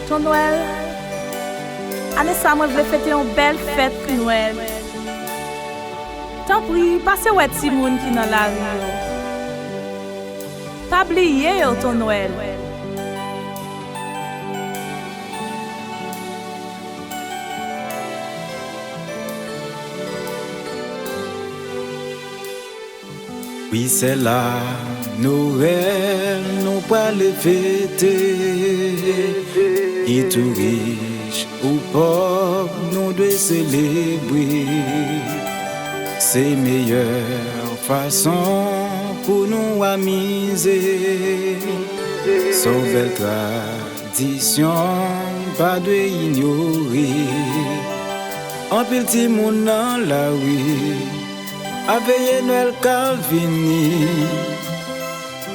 Ton Noël. Année ça, moi, je vais fêter une belle fête pour Noël. T'en prie, passez où est-ce moun qui dans la rue. Pas oublier ton Noël. Oui, c'est là, Noël, nous pas les fêter. Et tout riche ou pauvre, nous devons célébrer. C'est meilleure façon pour nous amuser. Son belle tradition, pas de ignorer. En petit monde dans la rue. Avec Noël Calvini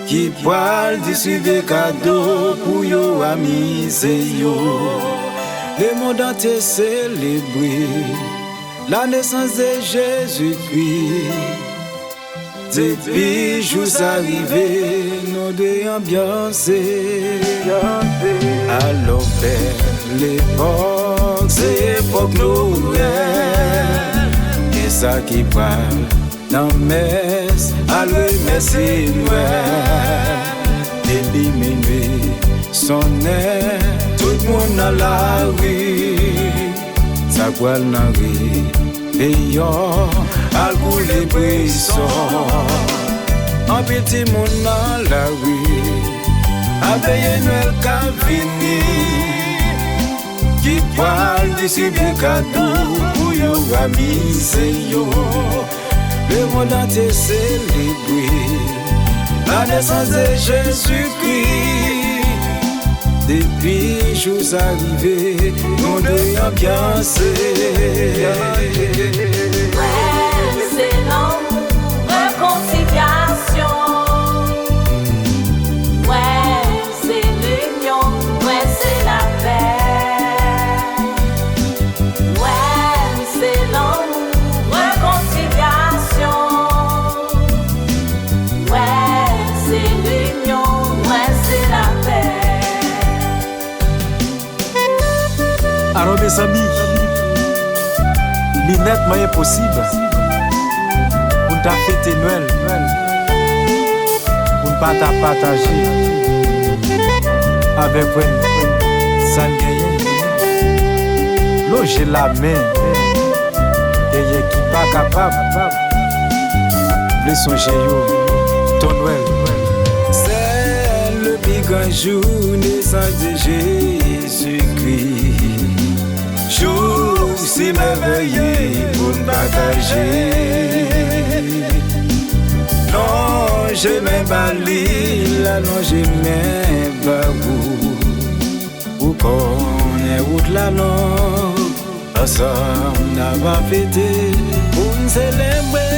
qui poil distribuer cadeau pour yo amuser yo. Le monde entier célébrer la naissance de Jésus-Christ. Depuis jours arrivés, nous devons ambiancer. Alors belle l'époque, c'est époque Noël. Et ça qui parle dans messe, allez merci Noël. Début minuit, sonnet, tout le monde dans la rue. Ça voile dans la rue, payant, à les brissons. Un petit monde dans la rue, avec Noël Calvini. Qui parle distribuer cadeau pour yo amuser yo. Le monde entier célébrer la naissance de Jésus-Christ. Depuis jours arrivés, nous devons ambiancer. Ouais, c'est l'amour, réconciliation. Ouais, c'est l'union, ouais, c'est la paix. Alors mes amis, il est nettement impossible pour nous fêter Noël, pour ne pas partager avec vous sans gagner. Loger la main, et qui pas capable de songer ton Noël. C'est le plus grand jour naissance de Jésus-Christ. Jour si merveilleux pour nous partager. Non, je m'emballe, là non, je m'emballe. Où qu'on est, où là non, ensemble, on va fêter pour nous célébrer.